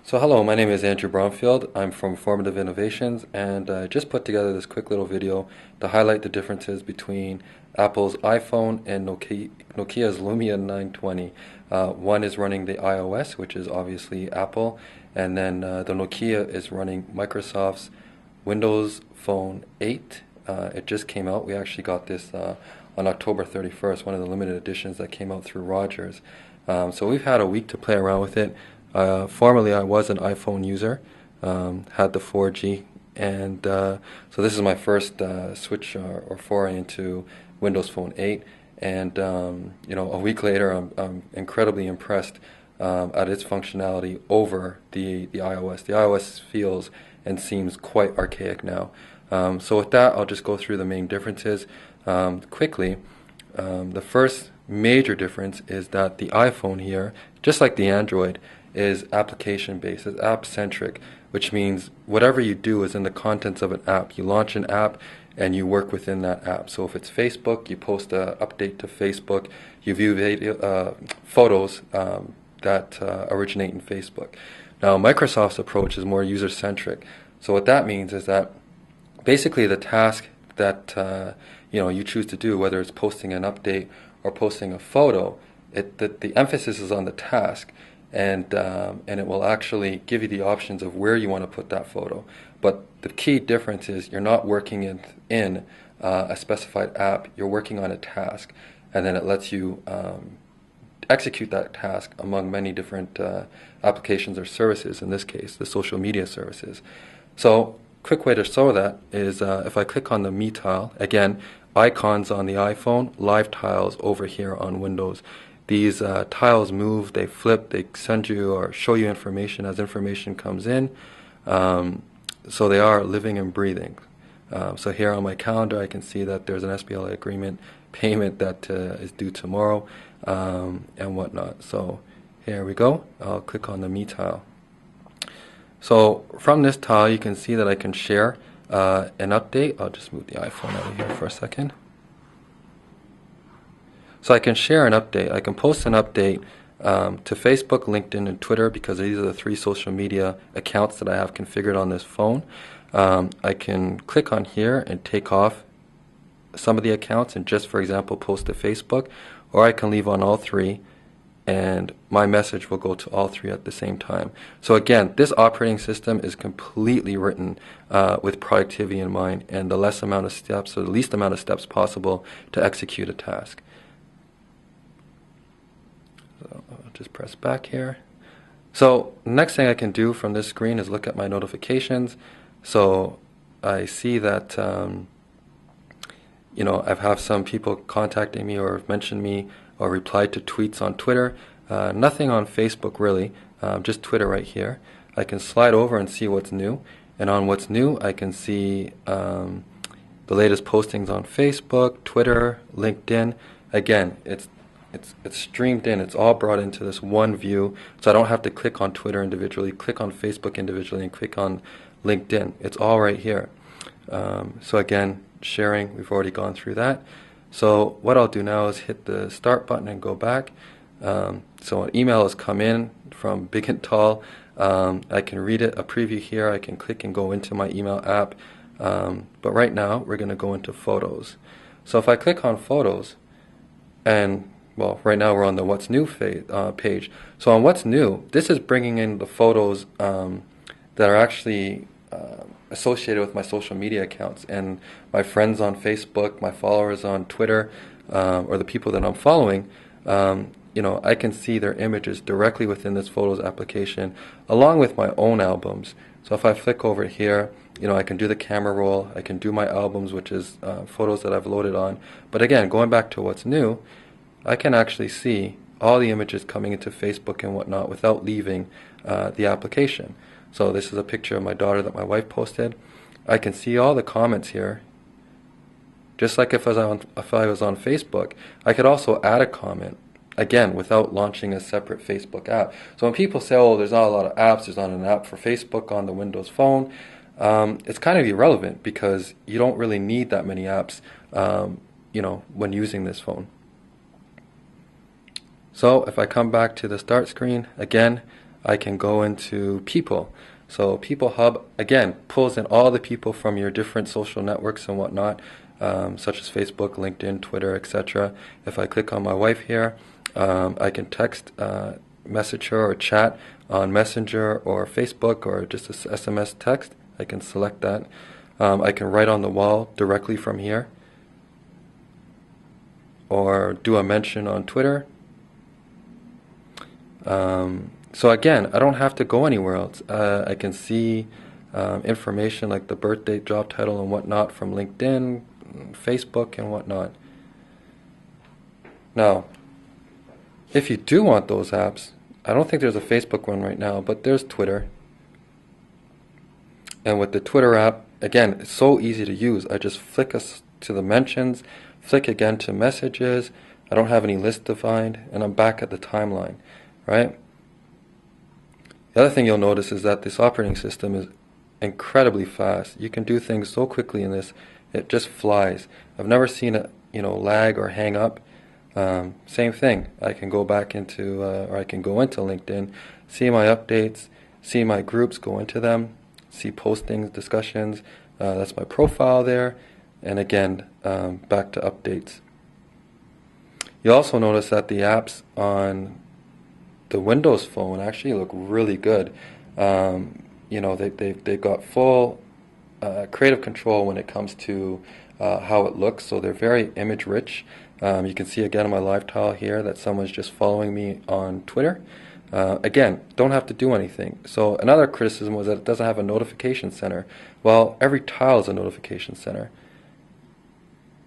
So hello, my name is Andrew Bromfield. I'm from Formative Innovations, and I just put together this quick little video to highlight the differences between Apple's iPhone and Nokia's Lumia 920. One is running the iOS, which is obviously Apple, and then the Nokia is running Microsoft's Windows Phone 8. It just came out. We actually got this on October 31st, one of the limited editions that came out through Rogers. So we've had a week to play around with it. Formerly, I was an iPhone user, had the 4G, and so this is my first switch or foray into Windows Phone 8. And a week later, I'm incredibly impressed at its functionality over the iOS. The iOS feels and seems quite archaic now. So with that, I'll just go through the main differences quickly. The first major difference is that the iPhone here, just like the Android, is application based, it's app centric, which means whatever you do is in the contents of an app. You launch an app and you work within that app. So if it's Facebook, you post an update to Facebook, you view photos that originate in Facebook. Now Microsoft's approach is more user centric. So what that means is that basically the task that you choose to do, whether it's posting an update or posting a photo, the emphasis is on the task. And it will actually give you the options of where you want to put that photo. But the key difference is you're not working in a specified app, you're working on a task, and then it lets you execute that task among many different applications or services, in this case the social media services. So quick way to show that is if I click on the Me tile, again, icons on the iPhone, live tiles over here on Windows. These tiles move, they flip, they send you or show you information as information comes in. So they are living and breathing. So here on my calendar I can see that there's an SBLA agreement payment that is due tomorrow and whatnot. So here we go. I'll click on the Me tile. So from this tile you can see that I can share an update. I'll just move the iPhone out of here for a second. So I can share an update. I can post an update to Facebook, LinkedIn, and Twitter because these are the three social media accounts that I have configured on this phone. I can click on here and take off some of the accounts and just, for example, post to Facebook, or I can leave on all three and my message will go to all three at the same time. So again, this operating system is completely written with productivity in mind and the less amount of steps or the least amount of steps possible to execute a task. So I'll just press back here. So next thing I can do from this screen is look at my notifications. So I see that I've had some people contacting me or mentioned me or replied to tweets on Twitter. Nothing on Facebook really, just Twitter right here. I can slide over and see what's new, and on what's new I can see the latest postings on Facebook, Twitter, LinkedIn. Again, it's streamed in, it's all brought into this one view, so I don't have to click on Twitter individually, click on Facebook individually, and click on LinkedIn. It's all right here. So again, sharing, we've already gone through that. So what I'll do now is hit the start button and go back. So an email has come in from Big and Tall. I can read it, a preview here, I can click and go into my email app. But right now we're going to go into Photos. So if I click on Photos, and well, right now we're on the What's New page. So on What's New, this is bringing in the photos that are actually associated with my social media accounts and my friends on Facebook, my followers on Twitter, or the people that I'm following. I can see their images directly within this Photos application, along with my own albums. So if I flick over here, I can do the camera roll, I can do my albums, which is photos that I've loaded on. But again, going back to What's New, I can actually see all the images coming into Facebook and whatnot without leaving the application. So this is a picture of my daughter that my wife posted. I can see all the comments here. Just like if I was on Facebook, I could also add a comment, again, without launching a separate Facebook app. So when people say, oh, there's not a lot of apps, there's not an app for Facebook on the Windows Phone, it's kind of irrelevant because you don't really need that many apps, when using this phone. So if I come back to the start screen, again, I can go into People. So People Hub, again, pulls in all the people from your different social networks and whatnot, such as Facebook, LinkedIn, Twitter, etc. If I click on my wife here, I can text, message her, or chat on Messenger or Facebook, or just a SMS text. I can select that. I can write on the wall directly from here, or do a mention on Twitter. So again, I don't have to go anywhere else. I can see information like the birth date, job title, and whatnot from LinkedIn, Facebook, and whatnot. Now, if you do want those apps, I don't think there's a Facebook one right now, but there's Twitter. And with the Twitter app, again, it's so easy to use. I just flick us to the mentions, flick again to messages. I don't have any list defined, and I'm back at the timeline, right? The other thing you'll notice is that this operating system is incredibly fast. You can do things so quickly in this, it just flies. I've never seen it, lag or hang up. Same thing. I can go back into, or I can go into LinkedIn, see my updates, see my groups, go into them, see postings, discussions. That's my profile there, and again, back to updates. You'll also notice that the apps on the Windows phone actually look really good. They've got full creative control when it comes to how it looks, so they're very image rich. You can see again on my live tile here that someone's just following me on Twitter. Again, don't have to do anything. So another criticism was that it doesn't have a notification center. Well, every tile is a notification center.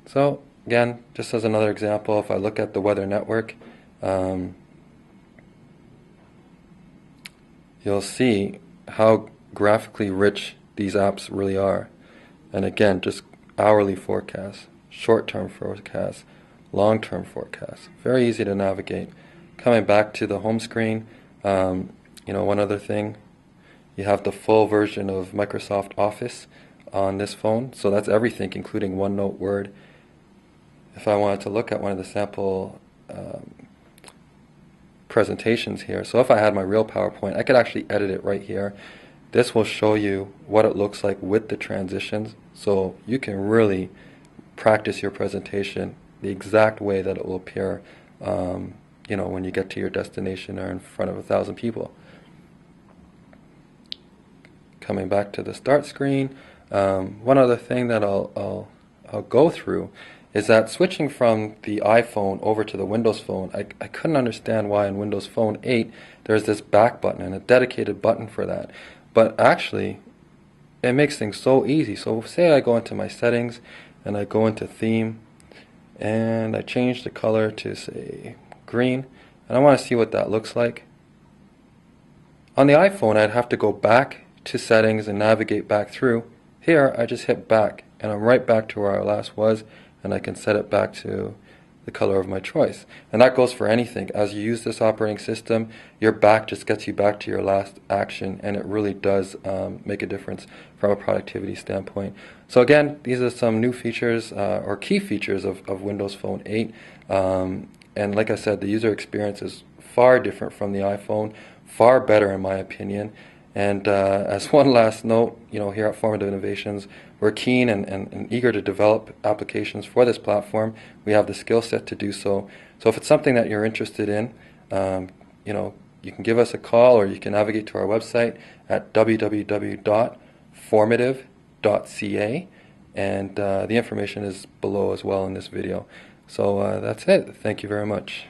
So again, just as another example, if I look at the weather network, you'll see how graphically rich these apps really are. And again, just hourly forecasts, short-term forecasts, long-term forecasts. Very easy to navigate. Coming back to the home screen, one other thing, you have the full version of Microsoft Office on this phone. So that's everything, including OneNote, Word. If I wanted to look at one of the sample presentations here, so if I had my real PowerPoint, I could actually edit it right here. This will show you what it looks like with the transitions, so you can really practice your presentation the exact way that it will appear when you get to your destination or in front of 1,000 people. Coming back to the start screen, one other thing that I'll go through is that switching from the iPhone over to the Windows Phone, I couldn't understand why in Windows Phone 8 there's this back button and a dedicated button for that. But actually, it makes things so easy. So say I go into my settings and I go into theme and I change the color to, say, green, and I want to see what that looks like. On the iPhone, I'd have to go back to settings and navigate back through. Here, I just hit back and I'm right back to where I last was, and I can set it back to the color of my choice. And that goes for anything. As you use this operating system, your back just gets you back to your last action, and it really does make a difference from a productivity standpoint. So again, these are some new features or key features of Windows Phone 8. And like I said, the user experience is far different from the iPhone, far better in my opinion. And as one last note, here at Formative Innovations, we're keen and eager to develop applications for this platform. We have the skill set to do so. So if it's something that you're interested in, you can give us a call, or you can navigate to our website at www.formative.ca, and the information is below as well in this video. So that's it. Thank you very much.